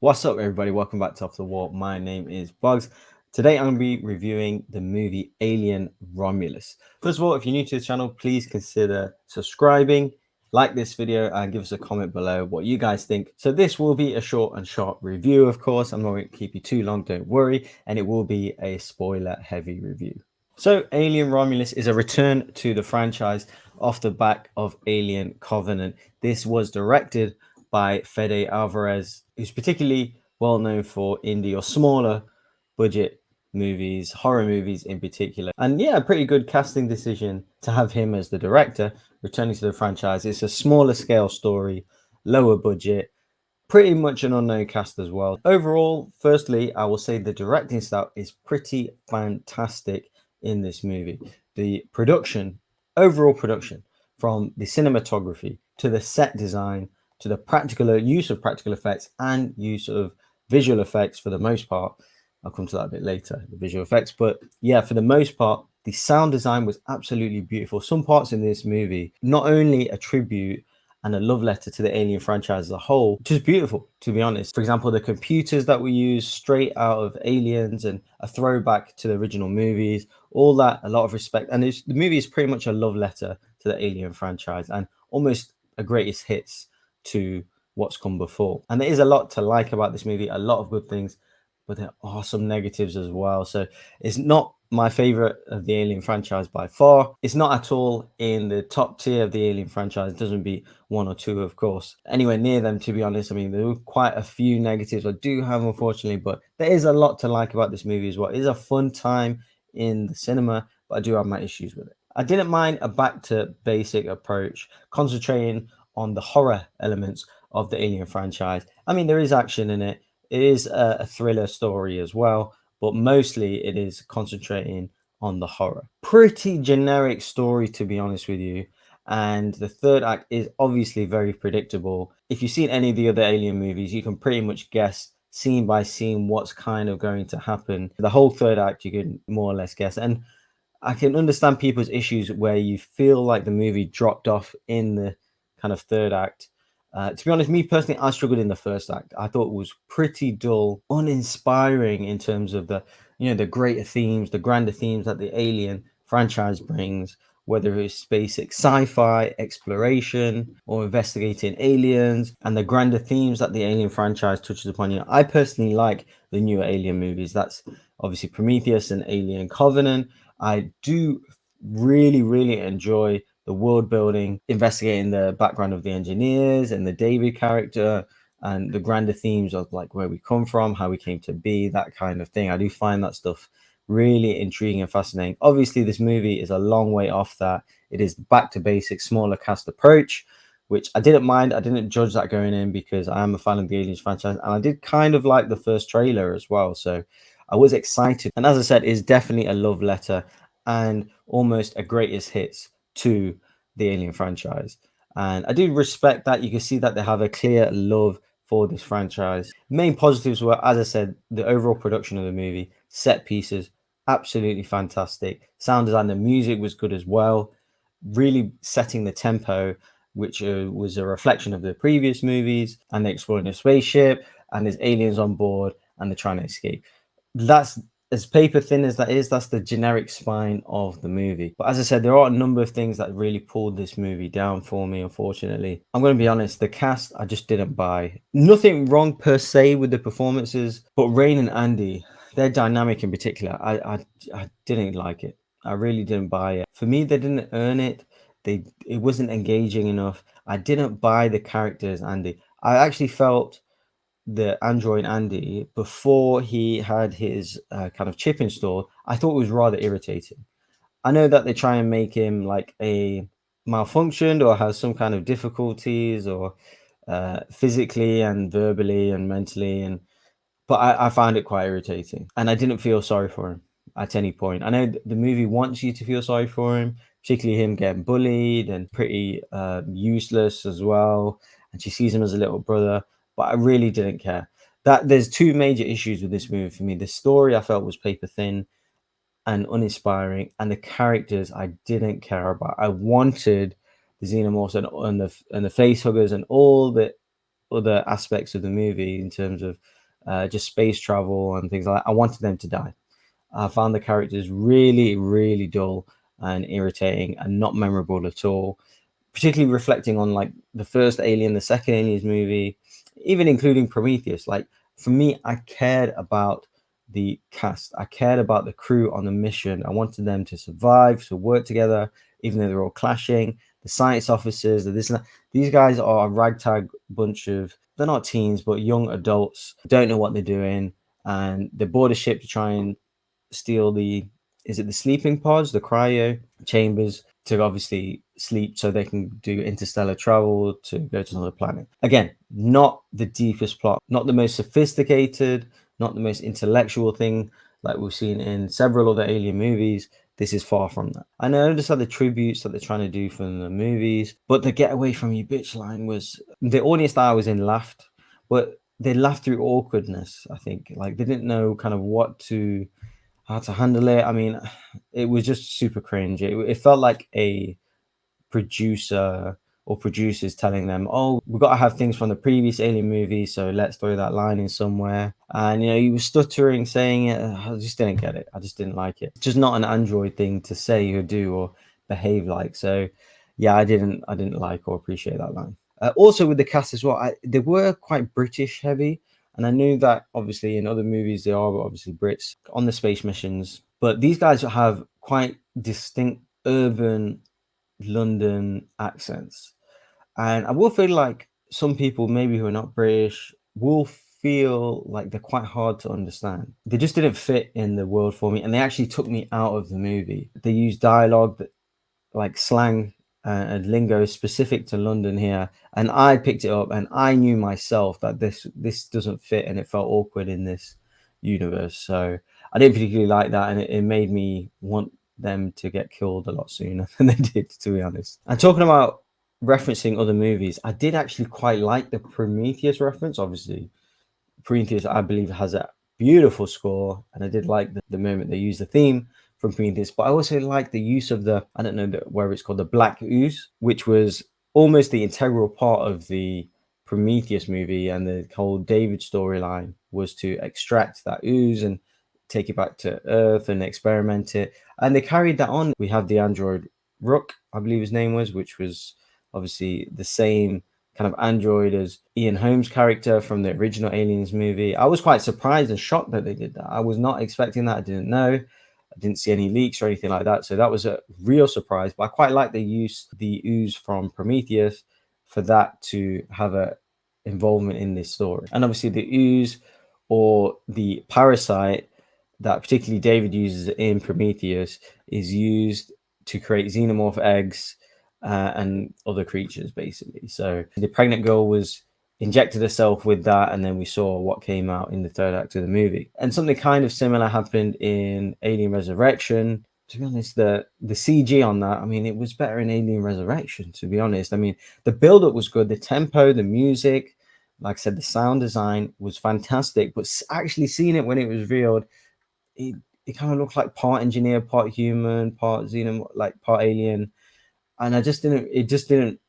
What's up, everybody? Welcome back to Off the Wall. My name is Bogz. Today I'm going to be reviewing the movie Alien Romulus. First of all, if you're new to the channel, please consider subscribing, like this video, and give us a comment below what you guys think. So this will be a short and sharp review, of course. I'm not going to keep you too long, don't worry. And it will be a spoiler-heavy review. So Alien Romulus is a return to the franchise off the back of Alien Covenant. This was directed by Fede Álvarez, who's particularly well known for indie or smaller budget movies, horror movies in particular. And yeah, a pretty good casting decision to have him as the director returning to the franchise. It's a smaller scale story, lower budget, pretty much an unknown cast as well. Overall, firstly, I will say the directing style is pretty fantastic in this movie. The production, overall production, from the cinematography to the set design to the practical use of practical effects and use of visual effects for the most part. I'll come to that a bit later, the visual effects. But yeah, for the most part, the sound design was absolutely beautiful. Some parts in this movie not only a tribute and a love letter to the Alien franchise as a whole, just beautiful, to be honest. For example, the computers that we use straight out of Aliens and a throwback to the original movies, all that, a lot of respect. And the movie is pretty much a love letter to the Alien franchise and almost a greatest hits to what's come before. And there is a lot to like about this movie, a lot of good things, but there are some negatives as well. So it's not my favorite of the Alien franchise by far. It's not at all in the top tier of the Alien franchise. It doesn't beat one or two, of course, anywhere near them, to be honest. I mean, there were quite a few negatives I do have, unfortunately, but there is a lot to like about this movie as well. It is a fun time in the cinema, but I do have my issues with it. I didn't mind a back to basic approach, concentrating on the horror elements of the Alien franchise. I mean, there is action in it. It is a thriller story as well, but mostly it is concentrating on the horror. Pretty generic story, to be honest with you. And the third act is obviously very predictable. If you've seen any of the other Alien movies, you can pretty much guess scene by scene what's kind of going to happen. The whole third act, you can more or less guess. And I can understand people's issues where you feel like the movie dropped off in the kind of third act. To be honest, me personally, I struggled in the first act. I thought it was pretty dull, uninspiring in terms of the, the greater themes, the grander themes that the Alien franchise brings, whether it's basic sci-fi exploration or investigating aliens, and the grander themes that the Alien franchise touches upon. I personally like the newer Alien movies. That's obviously Prometheus and Alien Covenant. I do really enjoy the world building, investigating the background of the engineers and the David character and the grander themes of like where we come from, how we came to be, that kind of thing. I do find that stuff really intriguing and fascinating. Obviously, this movie is a long way off that. It is back to basic, smaller cast approach, which I didn't mind. I didn't judge that going in because I am a fan of the Aliens franchise, and I did kind of like the first trailer as well. So I was excited. And as I said, it's definitely a love letter and almost a greatest hits to the Alien franchise. And I do respect that. You can see that they have a clear love for this franchise. Main positives were, as I said, the overall production of the movie, set pieces, absolutely fantastic. Sound design, the music was good as well, really setting the tempo, which was a reflection of the previous movies. And they're exploring a spaceship, and there's aliens on board, and they're trying to escape. That's as paper thin as that is, that's the generic spine of the movie. But as I said, there are a number of things that really pulled this movie down for me, unfortunately. I'm going to be honest, the cast, I just didn't buy. Nothing wrong per se with the performances, but Rain and Andy, their dynamic in particular, I didn't like it. I really didn't buy it. For me, they didn't earn it. It wasn't engaging enough. I didn't buy the characters, Andy. I actually felt the android Andy, before he had his kind of chip installed, I thought it was rather irritating. I know that they try and make him like a malfunctioned or has some kind of difficulties or physically and verbally and mentally, but I found it quite irritating, and I didn't feel sorry for him at any point. I know the movie wants you to feel sorry for him, particularly him getting bullied and pretty useless as well, and she sees him as a little brother, but I really didn't care. That there's two major issues with this movie for me. The story I felt was paper thin, and uninspiring, and the characters I didn't care about. I wanted the xenomorphs and the face huggers and all the other aspects of the movie in terms of just space travel and things like that. I wanted them to die. I found the characters really, really dull and irritating and not memorable at all, particularly reflecting on like the first Alien, the second Aliens movie, even including Prometheus. Like for me, I cared about the cast. I cared about the crew on the mission. I wanted them to survive, to work together, even though they're all clashing. The science officers, these guys are a ragtag bunch of, they're not teens, but young adults, don't know what they're doing. And they board a ship to try and steal is it the sleeping pods, the cryo chambers, to obviously sleep so they can do interstellar travel to go to another planet. Again, not the deepest plot, not the most sophisticated, not the most intellectual thing like we've seen in several other Alien movies. This is far from that. I know just the tributes that they're trying to do from the movies, but the "get away from you, bitch" line was, the audience that I was in laughed, but they laughed through awkwardness. I think like they didn't know kind of how to handle it. I mean, it was just super cringe. It felt like a producer or producers telling them, "Oh, we've got to have things from the previous Alien movie, so let's throw that line in somewhere." And he was stuttering, saying it. I just didn't get it. I just didn't like it. Just not an Android thing to say or do or behave like. So, yeah, I didn't like or appreciate that line. Also, with the cast as well, they were quite British heavy. And I knew that obviously in other movies they are obviously Brits on the space missions, but these guys have quite distinct urban London accents. And I will feel like some people maybe who are not British will feel like they're quite hard to understand. They just didn't fit in the world for me, and they actually took me out of the movie. They use dialogue that like slang and lingo specific to London here, and I picked it up, and I knew myself that this doesn't fit, and it felt awkward in this universe. So I didn't particularly like that, and it made me want them to get killed a lot sooner than they did, to be honest. And talking about referencing other movies, I did actually quite like the Prometheus reference. Obviously, Prometheus, I believe, has a beautiful score, and I did like the moment they used the theme from Prometheus. But I also like the use of I don't know where it's called, the black ooze, which was almost the integral part of the Prometheus movie, and the whole David storyline was to extract that ooze and take it back to Earth and experiment it. And they carried that on. We have the android Rook, I believe his name was, which was obviously the same kind of android as Ian Holmes' character from the original Aliens movie. I was quite surprised and shocked that they did that. I was not expecting that. I didn't know. I didn't see any leaks or anything like that. So that was a real surprise. But I quite like they used the ooze from Prometheus for that to have a involvement in this story. And obviously the ooze or the parasite that particularly David uses in Prometheus is used to create xenomorph eggs and other creatures, basically. So the pregnant girl was injected herself with that, and then we saw what came out in the third act of the movie. And something kind of similar happened in Alien Resurrection. To be honest, the CG on that, I mean, it was better in Alien Resurrection, to be honest. I mean, the build-up was good, the tempo, the music, like I said, the sound design was fantastic, but actually seeing it when it was revealed, it kind of looked like part engineer, part human, part xenomorph, like part alien, and it just didn't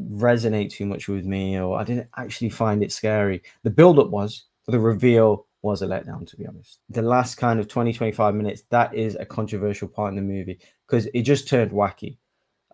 resonate too much with me, or I didn't actually find it scary. The build up was, but the reveal was a letdown, to be honest. The last kind of 20-25 minutes, that is a controversial part in the movie because it just turned wacky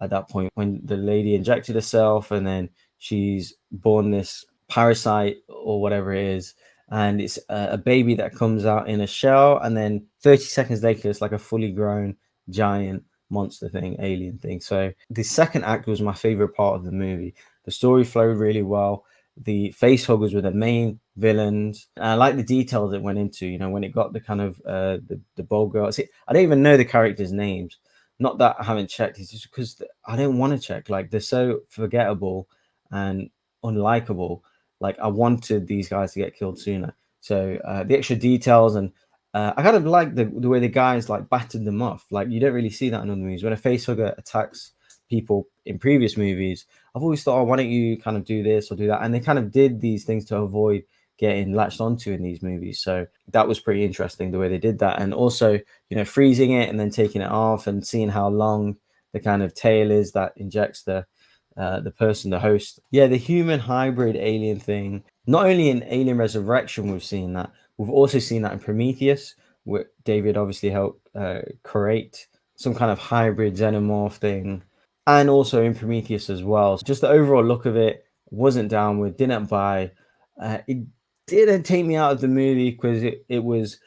at that point when the lady injected herself and then she's born this parasite or whatever it is, and it's a baby that comes out in a shell, and then 30 seconds later it's like a fully grown giant monster thing, alien thing. So the second act was my favorite part of the movie. The story flowed really well. The face huggers were the main villains, and I like the details it went into, when it got the kind of the Bogz girl. See, I don't even know the characters' names. Not that I haven't checked, it's just because I don't want to check. Like, they're so forgettable and unlikable. Like, I wanted these guys to get killed sooner. So the extra details, and I kind of like the way the guys like battered them off. Like, you don't really see that in other movies. When a facehugger attacks people in previous movies, I've always thought, oh, why don't you kind of do this or do that? And they kind of did these things to avoid getting latched onto in these movies. So that was pretty interesting the way they did that. And also, freezing it and then taking it off and seeing how long the kind of tail is that injects the person, the host. Yeah, the human hybrid alien thing. Not only in Alien Resurrection, we've seen that. We've also seen that in Prometheus, where David obviously helped create some kind of hybrid xenomorph thing, and also in Prometheus as well. So just the overall look of it wasn't down with, didn't buy. It didn't take me out of the movie because it was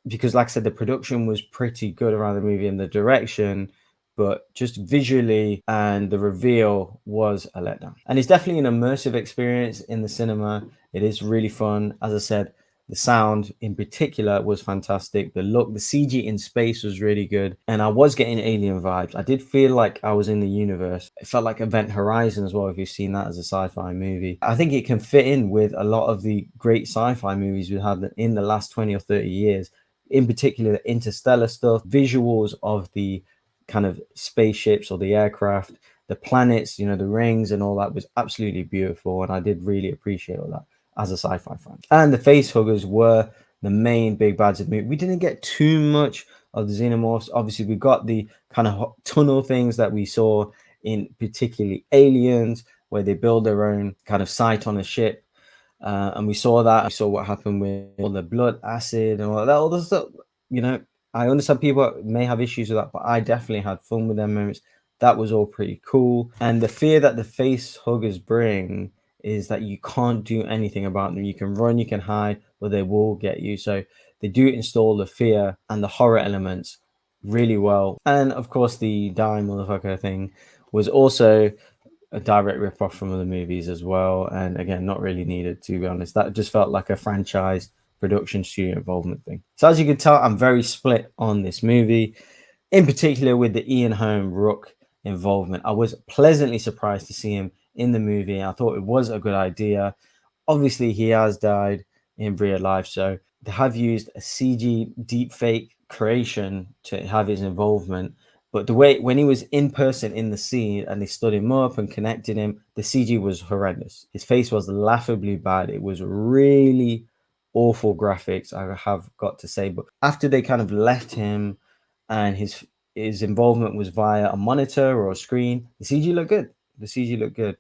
because, like I said, the production was pretty good around the movie and the direction, but just visually and the reveal was a letdown. And it's definitely an immersive experience in the cinema. It is really fun. As I said, the sound in particular was fantastic. The look, the CG in space was really good. And I was getting alien vibes. I did feel like I was in the universe. It felt like Event Horizon as well, if you've seen that as a sci-fi movie. I think it can fit in with a lot of the great sci-fi movies we had in the last 20 or 30 years. In particular, the interstellar stuff, visuals of the kind of spaceships or the aircraft, the planets, the rings and all that was absolutely beautiful. And I did really appreciate all that as a sci-fi fan. And the face huggers were the main big bads of the movie. We didn't get too much of the xenomorphs. Obviously, we got the kind of tunnel things that we saw in particularly Aliens, where they build their own kind of site on a ship. And we saw that. We saw what happened with all the blood acid and all that. All the stuff, I understand people may have issues with that, but I definitely had fun with them moments. That was all pretty cool. And the fear that the face huggers bring is that you can't do anything about them. You can run, you can hide, but they will get you. So they do install the fear and the horror elements really well. And of course, the die motherfucker thing was also a direct rip-off from other movies as well. And again, not really needed, to be honest. That just felt like a franchise production studio involvement thing. So as you can tell, I'm very split on this movie, in particular with the Ian Holm Rook involvement. I was pleasantly surprised to see him in the movie. I thought it was a good idea. Obviously, he has died in real life, so they have used a CG deepfake creation to have his involvement. But the way when he was in person in the scene and they stood him up and connected him, the CG was horrendous. His face was laughably bad. It was really awful graphics, I have got to say. But after they kind of left him and his involvement was via a monitor or a screen, the CG looked good. The CG looked good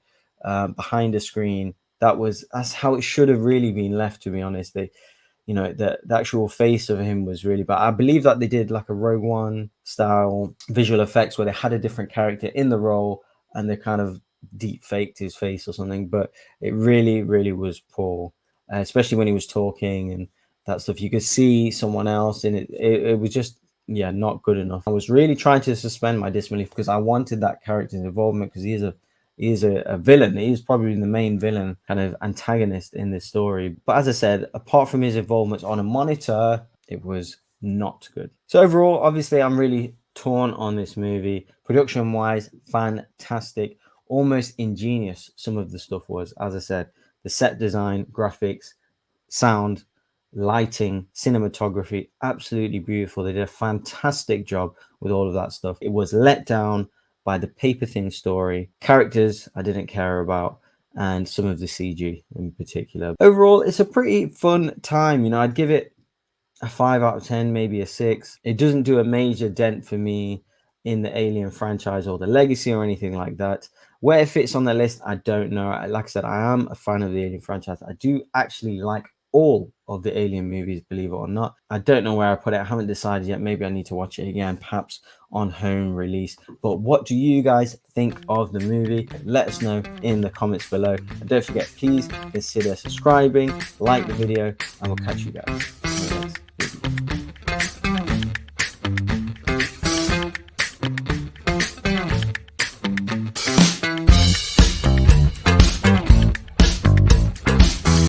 behind the screen. That's how it should have really been left, to be honest. The actual face of him was really bad. I believe that they did like a Rogue One style visual effects where they had a different character in the role and they kind of deep faked his face or something, but it really, really was poor, especially when he was talking and that stuff. You could see someone else and it was just, not good enough. I was really trying to suspend my disbelief because I wanted that character's involvement because he is a villain. He's probably the main villain, kind of antagonist in this story. But as I said, apart from his involvement on a monitor, it was not good. So overall, obviously, I'm really torn on this movie. Production-wise, fantastic, almost ingenious. Some of the stuff was, as I said, the set design, graphics, sound, lighting, cinematography, absolutely beautiful. They did a fantastic job with all of that stuff. It was let down by the paper thin story, characters I didn't care about, and some of the CG in particular. Overall, it's a pretty fun time. I'd give it a 5 out of 10, maybe a 6. It doesn't do a major dent for me in the Alien franchise or the legacy or anything like that. Where it fits on the list, I don't know. Like I said, I am a fan of the Alien franchise. I do actually like all of the Alien movies, believe it or not. I don't know where I put it. I haven't decided yet. Maybe I need to watch it again, perhaps on home release. But what do you guys think of the movie? Let us know in the comments below. And don't forget, please consider subscribing, like the video, and we'll catch you guys.